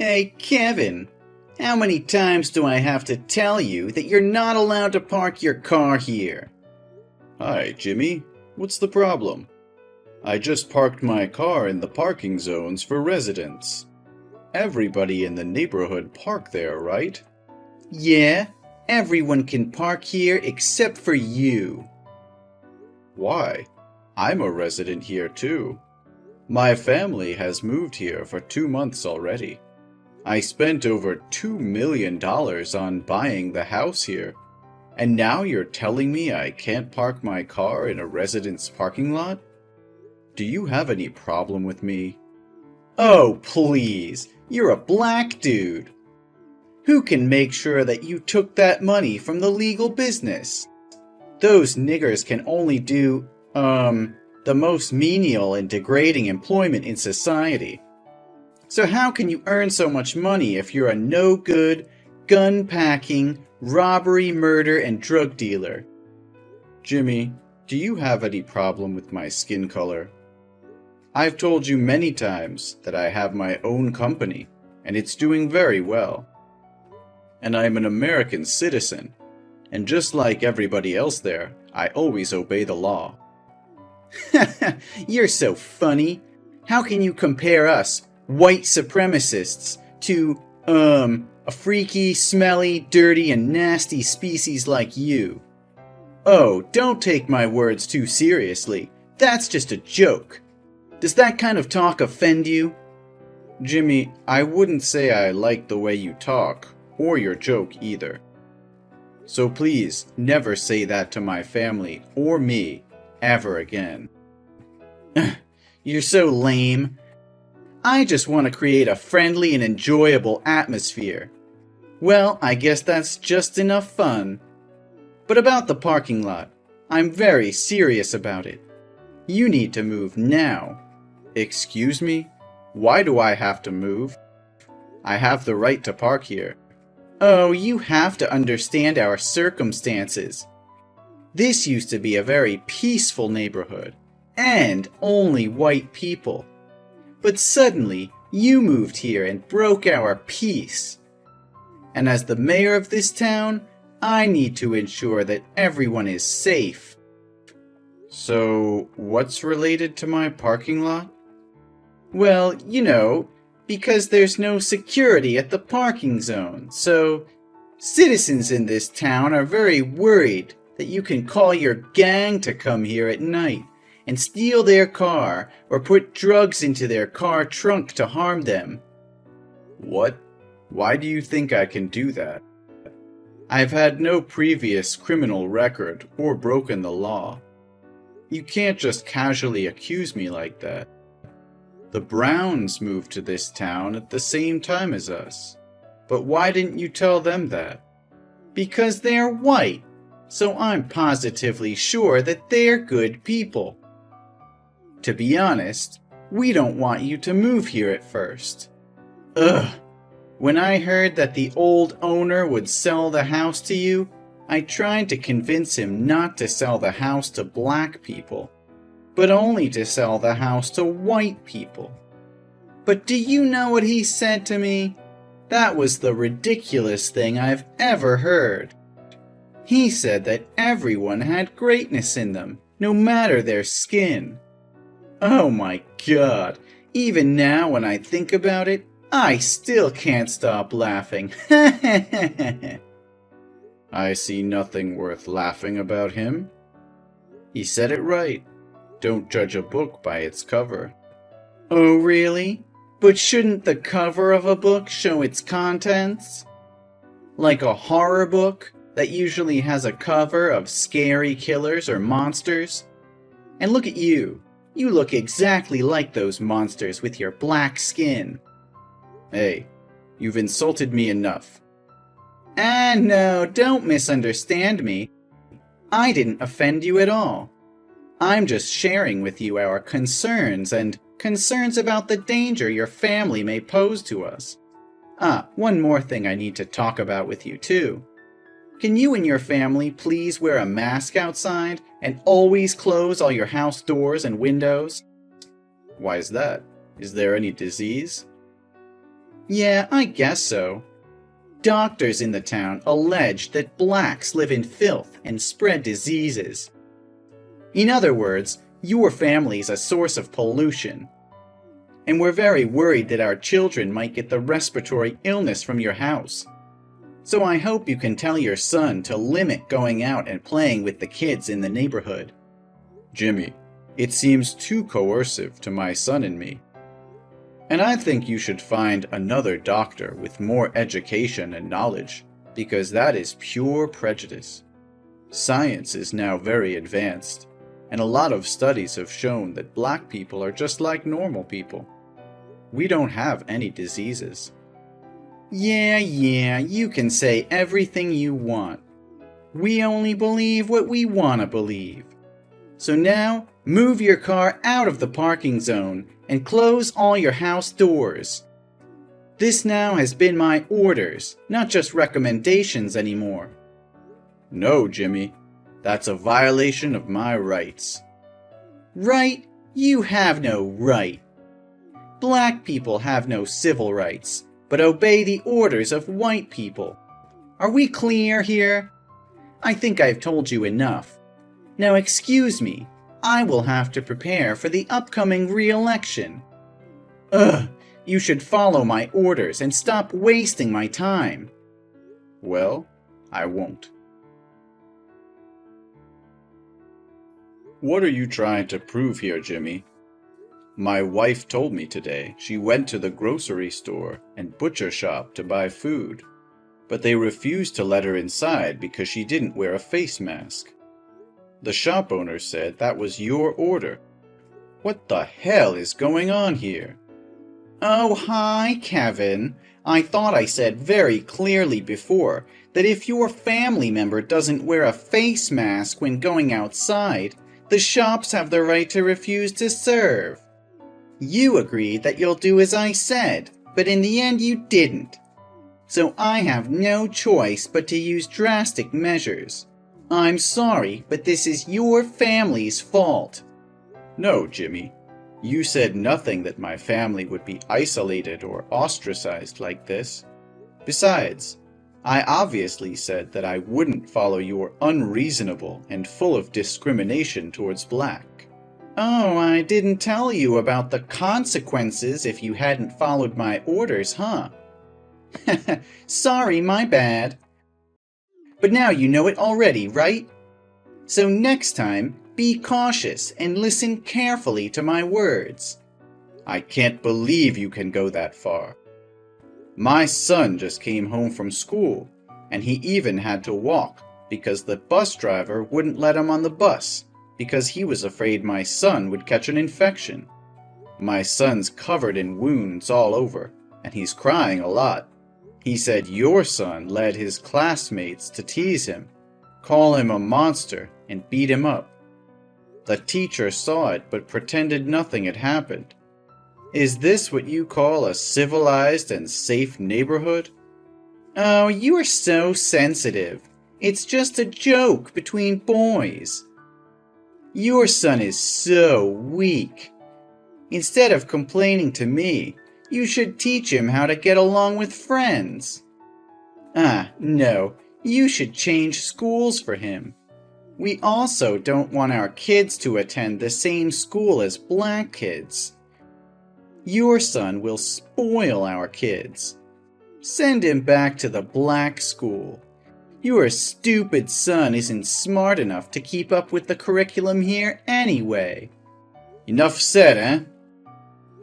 Hey, Kevin, how many times do I have to tell you that you're not allowed to park your car here? Hi, Jimmy. What's the problem? I just parked my car in the parking zones for residents. Everybody in the neighborhood park there, right? Yeah, everyone can park here except for you. Why? I'm a resident here too. My family has moved here for 2 months already. I spent over $2 million on buying the house here. And now you're telling me I can't park my car in a resident's parking lot? Do you have any problem with me? Oh, please, you're a black dude. Who can make sure that you took that money from the legal business? Those niggers can only do, the most menial and degrading employment in society. So how can you earn so much money if you're a no-good, gun-packing, robbery, murder, and drug dealer? Jimmy, do you have any problem with my skin color? I've told you many times that I have my own company, and it's doing very well. And I'm an American citizen, and just like everybody else there, I always obey the law. You're so funny. How can you compare us, white supremacists, to, a freaky, smelly, dirty, and nasty species like you? Oh, don't take my words too seriously. That's just a joke. Does that kind of talk offend you? Jimmy, I wouldn't say I like the way you talk, or your joke either. So please, never say that to my family or me, ever again. You're so lame. I just want to create a friendly and enjoyable atmosphere. Well, I guess that's just enough fun. But about the parking lot, I'm very serious about it. You need to move now. Excuse me? Why do I have to move? I have the right to park here. Oh, you have to understand our circumstances. This used to be a very peaceful neighborhood, and only white people. But suddenly, you moved here and broke our peace. And as the mayor of this town, I need to ensure that everyone is safe. So, what's related to my parking lot? Well, you know, because there's no security at the parking zone, so citizens in this town are very worried that you can call your gang to come here at night and steal their car or put drugs into their car trunk to harm them. What? Why do you think I can do that? I've had no previous criminal record or broken the law. You can't just casually accuse me like that. The Browns moved to this town at the same time as us. But why didn't you tell them that? Because they're white, so I'm positively sure that they're good people. To be honest, we don't want you to move here at first. Ugh! When I heard that the old owner would sell the house to you, I tried to convince him not to sell the house to black people, but only to sell the house to white people. But do you know what he said to me? That was the ridiculous thing I've ever heard. He said that everyone had greatness in them, no matter their skin. Oh my God, even now when I think about it, I still can't stop laughing. I see nothing worth laughing about him. He said it right. Don't judge a book by its cover. Oh, really? But shouldn't the cover of a book show its contents? Like a horror book that usually has a cover of scary killers or monsters? And look at you. You look exactly like those monsters with your black skin. Hey, you've insulted me enough. And no, don't misunderstand me. I didn't offend you at all. I'm just sharing with you our concerns and concerns about the danger your family may pose to us. One more thing I need to talk about with you too. Can you and your family please wear a mask outside and always close all your house doors and windows? Why is that? Is there any disease? Yeah, I guess so. Doctors in the town allege that blacks live in filth and spread diseases. In other words, your family's a source of pollution. And we're very worried that our children might get the respiratory illness from your house. So I hope you can tell your son to limit going out and playing with the kids in the neighborhood. Jimmy, it seems too coercive to my son and me. And I think you should find another doctor with more education and knowledge, because that is pure prejudice. Science is now very advanced, and a lot of studies have shown that black people are just like normal people. We don't have any diseases. Yeah, you can say everything you want. We only believe what we want to believe. So now, move your car out of the parking zone and close all your house doors. This now has been my orders, not just recommendations anymore. No, Jimmy. That's a violation of my rights. Right? You have no right. Black people have no civil rights, but obey the orders of white people. Are we clear here? I think I've told you enough. Now excuse me, I will have to prepare for the upcoming re-election. You should follow my orders and stop wasting my time. Well, I won't. What are you trying to prove here, Jimmy? My wife told me today she went to the grocery store and butcher shop to buy food, but they refused to let her inside because she didn't wear a face mask. The shop owner said that was your order. What the hell is going on here? Oh, hi, Kevin. I thought I said very clearly before that if your family member doesn't wear a face mask when going outside, the shops have the right to refuse to serve. You agreed that you'll do as I said, but in the end you didn't. So I have no choice but to use drastic measures. I'm sorry, but this is your family's fault. No, Jimmy. You said nothing that my family would be isolated or ostracized like this. Besides, I obviously said that I wouldn't follow your unreasonable and full of discrimination towards black. Oh, I didn't tell you about the consequences if you hadn't followed my orders, huh? Sorry, my bad. But now you know it already, right? So next time, be cautious and listen carefully to my words. I can't believe you can go that far. My son just came home from school, and he even had to walk because the bus driver wouldn't let him on the bus because he was afraid my son would catch an infection. My son's covered in wounds all over, and he's crying a lot. He said your son led his classmates to tease him, call him a monster, and beat him up. The teacher saw it but pretended nothing had happened. Is this what you call a civilized and safe neighborhood? Oh, you are so sensitive. It's just a joke between boys. Your son is so weak. Instead of complaining to me, you should teach him how to get along with friends. No, you should change schools for him. We also don't want our kids to attend the same school as black kids. Your son will spoil our kids. Send him back to the black school. Your stupid son isn't smart enough to keep up with the curriculum here anyway. Enough said, eh?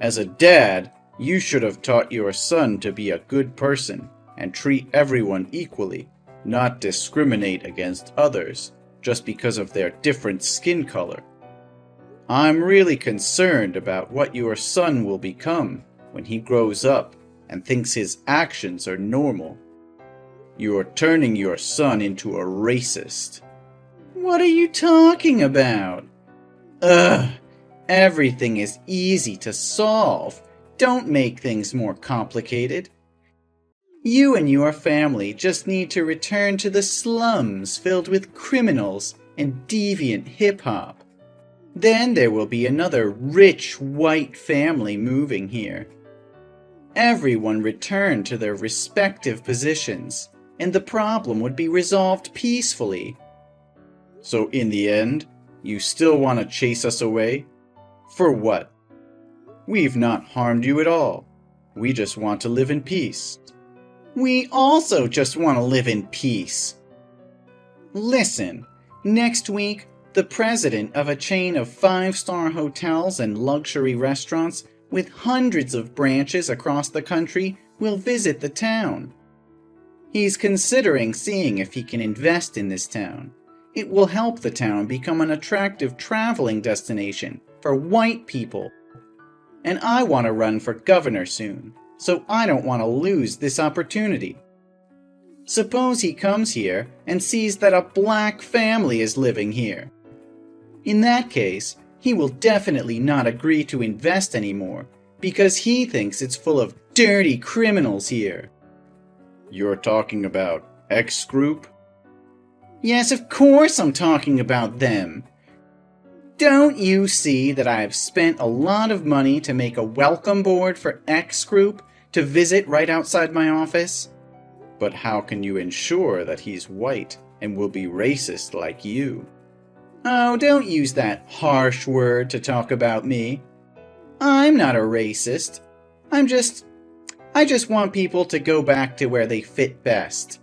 As a dad, you should have taught your son to be a good person and treat everyone equally, not discriminate against others just because of their different skin color. I'm really concerned about what your son will become when he grows up and thinks his actions are normal. You're turning your son into a racist. What are you talking about? Everything is easy to solve. Don't make things more complicated. You and your family just need to return to the slums filled with criminals and deviant hip-hop. Then there will be another rich white family moving here. everyone return to their respective positions, and the problem would be resolved peacefully. So in the end, you still want to chase us away? For what? We've not harmed you at all. We just want to live in peace. We also just want to live in peace. Listen, next week, the president of a chain of 5-star hotels and luxury restaurants with hundreds of branches across the country will visit the town. He's considering seeing if he can invest in this town. It will help the town become an attractive traveling destination for white people. And I want to run for governor soon, so I don't want to lose this opportunity. Suppose he comes here and sees that a black family is living here. In that case, he will definitely not agree to invest anymore because he thinks it's full of dirty criminals here. You're talking about X Group? Yes, of course I'm talking about them. Don't you see that I have spent a lot of money to make a welcome board for X Group to visit right outside my office? But how can you ensure that he's white and will be racist like you? Oh, don't use that harsh word to talk about me. I'm not a racist. I just want people to go back to where they fit best.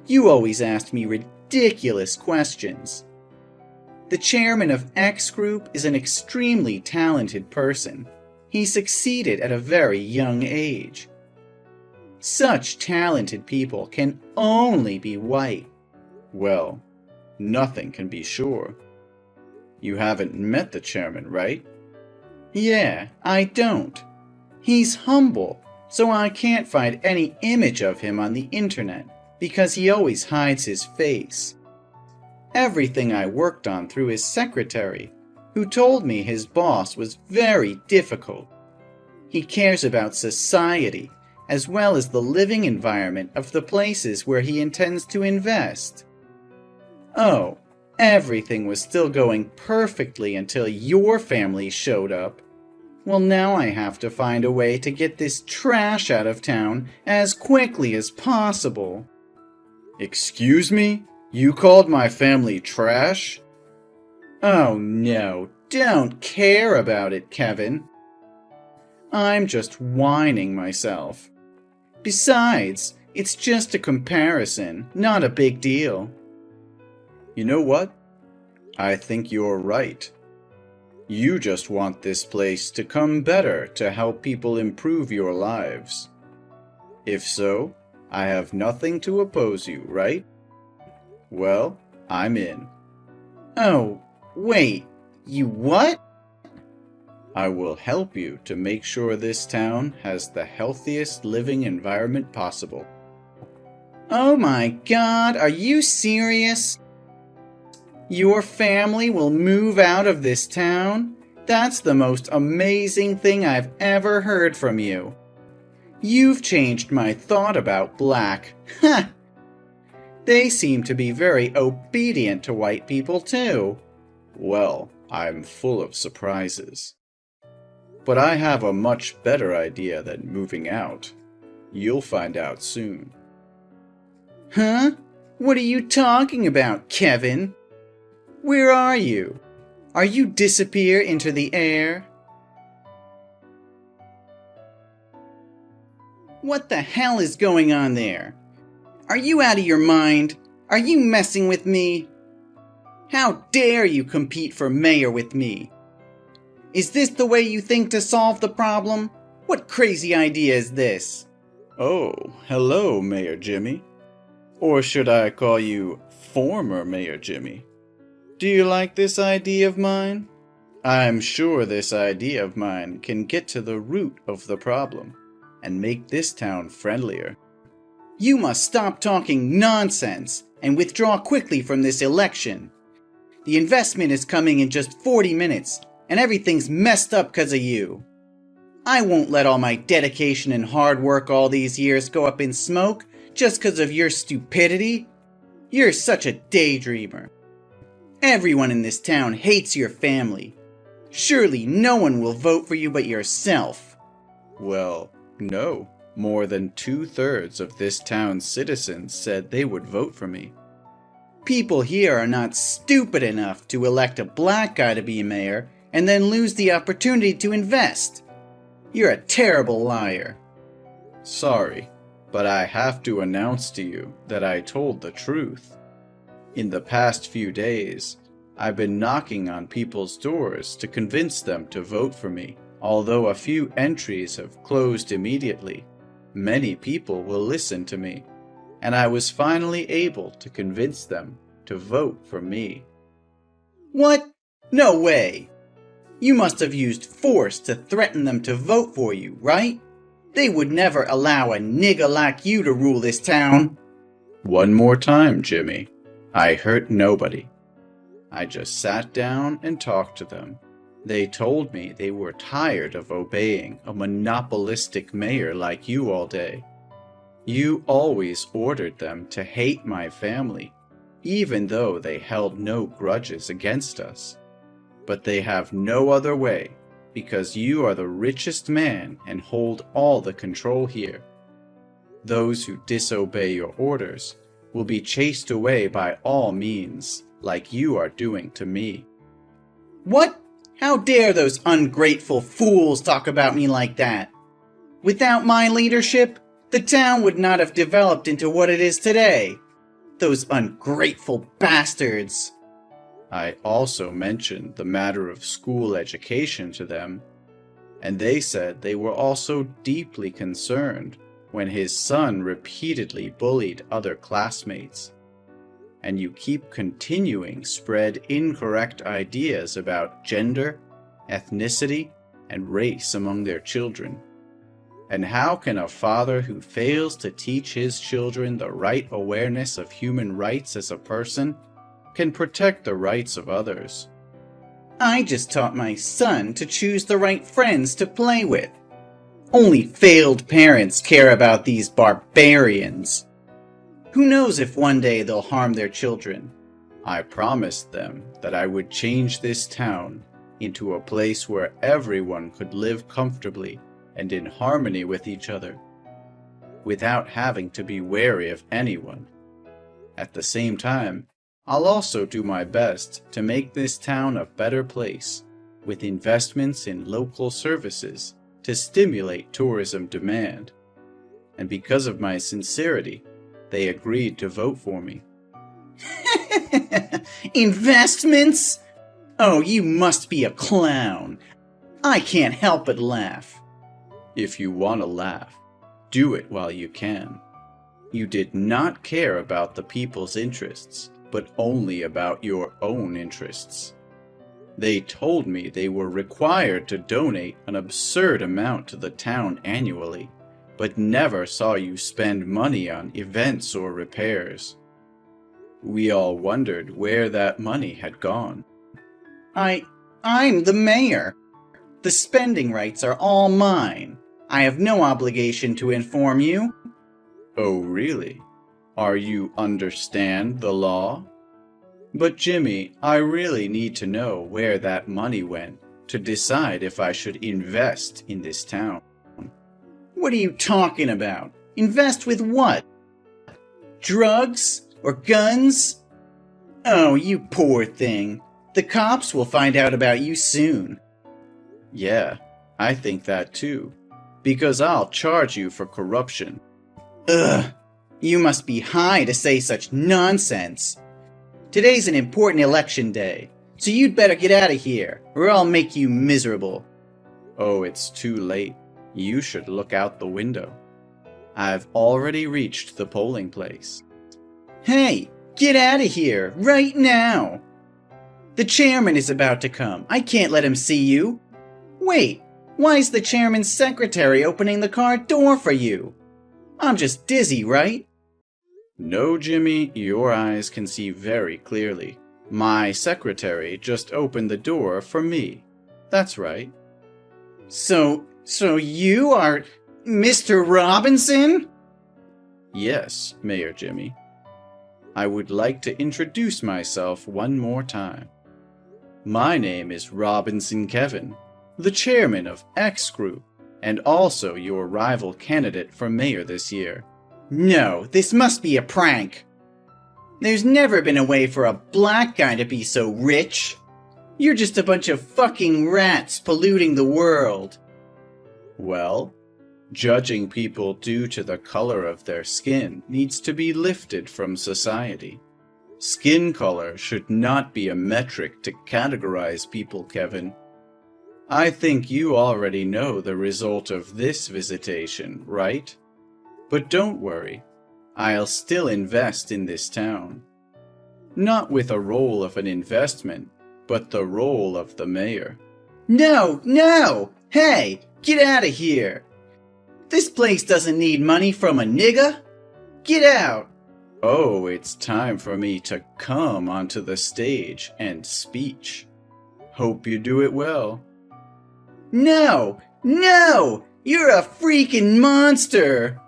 You always ask me ridiculous questions. The chairman of X Group is an extremely talented person. He succeeded at a very young age. Such talented people can only be white. Well, nothing can be sure. You haven't met the chairman, right? Yeah, I don't. He's humble, so I can't find any image of him on the internet because he always hides his face. Everything I worked on through his secretary, who told me his boss was very difficult. He cares about society as well as the living environment of the places where he intends to invest. Oh, everything was still going perfectly until your family showed up. Well, now I have to find a way to get this trash out of town as quickly as possible. Excuse me? You called my family trash? Oh no, don't care about it, Kevin. I'm just whining myself. Besides, it's just a comparison, not a big deal. You know what? I think you're right. You just want this place to come better to help people improve your lives. If so, I have nothing to oppose you, right? Well, I'm in. Oh, wait, you what? I will help you to make sure this town has the healthiest living environment possible. Oh my God, are you serious? Your family will move out of this town? That's the most amazing thing I've ever heard from you. You've changed my thought about black. Ha! They seem to be very obedient to white people too. Well, I'm full of surprises. But I have a much better idea than moving out. You'll find out soon. Huh? What are you talking about, Kevin? Where are you? Are you disappear into the air? What the hell is going on there? Are you out of your mind? Are you messing with me? How dare you compete for mayor with me? Is this the way you think to solve the problem? What crazy idea is this? Oh, hello, Mayor Jimmy. Or should I call you former Mayor Jimmy? Do you like this idea of mine? I'm sure this idea of mine can get to the root of the problem and make this town friendlier. You must stop talking nonsense and withdraw quickly from this election. The investment is coming in just 40 minutes, and everything's messed up because of you. I won't let all my dedication and hard work all these years go up in smoke just because of your stupidity. You're such a daydreamer. Everyone in this town hates your family. Surely no one will vote for you but yourself. Well, No, more than 2/3 of this town's citizens said they would vote for me. People here are not stupid enough to elect a black guy to be mayor and then lose the opportunity to invest. You're a terrible liar. Sorry, but I have to announce to you that I told the truth. In the past few days, I've been knocking on people's doors to convince them to vote for me. Although a few entries have closed immediately, many people will listen to me, and I was finally able to convince them to vote for me. What? No way! You must have used force to threaten them to vote for you, right? They would never allow a nigger like you to rule this town. One more time, Jimmy. I hurt nobody. I just sat down and talked to them. They told me they were tired of obeying a monopolistic mayor like you all day. You always ordered them to hate my family, even though they held no grudges against us. But they have no other way, because you are the richest man and hold all the control here. Those who disobey your orders will be chased away by all means, like you are doing to me. What? How dare those ungrateful fools talk about me like that? Without my leadership, the town would not have developed into what it is today. Those ungrateful bastards. I also mentioned the matter of school education to them, and they said they were also deeply concerned when his son repeatedly bullied other classmates. And you keep continuing spread incorrect ideas about gender, ethnicity, and race among their children. And how can a father who fails to teach his children the right awareness of human rights as a person can protect the rights of others? I just taught my son to choose the right friends to play with. Only failed parents care about these barbarians. Who knows if one day they'll harm their children? I promised them that I would change this town into a place where everyone could live comfortably and in harmony with each other, without having to be wary of anyone. At the same time, I'll also do my best to make this town a better place, with investments in local services to stimulate tourism demand. And because of my sincerity, they agreed to vote for me. Investments? Oh, you must be a clown. I can't help but laugh. If you want to laugh, do it while you can. You did not care about the people's interests, but only about your own interests. They told me they were required to donate an absurd amount to the town annually, but never saw you spend money on events or repairs. We all wondered where that money had gone. I'm the mayor. The spending rights are all mine. I have no obligation to inform you. Oh, really? Are you understand the law? But Jimmy, I really need to know where that money went to decide if I should invest in this town. What are you talking about? Invest with what? Drugs? Or guns? Oh, you poor thing. The cops will find out about you soon. Yeah, I think that too, because I'll charge you for corruption. Ugh, you must be high to say such nonsense. Today's an important election day, so you'd better get out of here, or I'll make you miserable. Oh, it's too late. You should look out the window. I've already reached the polling place. Hey, get out of here, right now! The chairman is about to come. I can't let him see you. Wait, why is the chairman's secretary opening the car door for you? I'm just dizzy, right? No, Jimmy, your eyes can see very clearly. My secretary just opened the door for me. That's right. So you are Mr. Robinson? Yes, Mayor Jimmy. I would like to introduce myself one more time. My name is Robinson Kevin, the chairman of X Group, and also your rival candidate for mayor this year. No, this must be a prank. There's never been a way for a black guy to be so rich. You're just a bunch of fucking rats polluting the world. Well, judging people due to the color of their skin needs to be lifted from society. Skin color should not be a metric to categorize people, Kevin. I think you already know the result of this visitation, right? But don't worry, I'll still invest in this town. Not with a role of an investment, but the role of the mayor. No, no! Hey, get out of here! This place doesn't need money from a nigga! Get out! Oh, it's time for me to come onto the stage and speech. Hope you do it well. No! No! You're a freaking monster!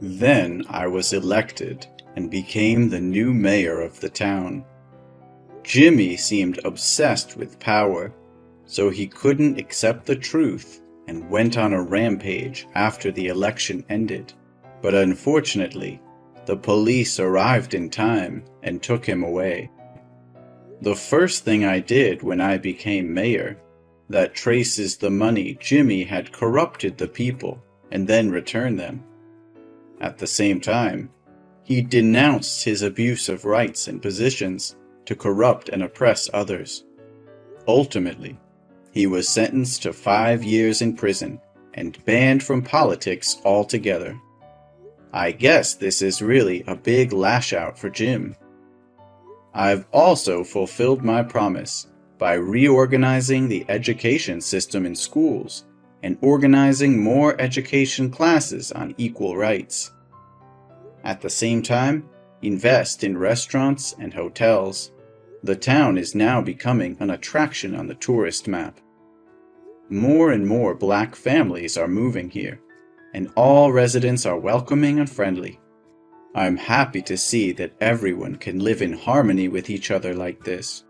Then I was elected and became the new mayor of the town. Jimmy seemed obsessed with power, so he couldn't accept the truth and went on a rampage after the election ended. But unfortunately, the police arrived in time and took him away. The first thing I did when I became mayor, that traces the money Jimmy had corrupted the people and then returned them. At the same time, he denounced his abuse of rights and positions to corrupt and oppress others. Ultimately, he was sentenced to 5 years in prison and banned from politics altogether. I guess this is really a big lash out for Jim. I've also fulfilled my promise by reorganizing the education system in schools and organizing more education classes on equal rights. At the same time, invest in restaurants and hotels. The town is now becoming an attraction on the tourist map. More and more black families are moving here, and all residents are welcoming and friendly. I'm happy to see that everyone can live in harmony with each other like this.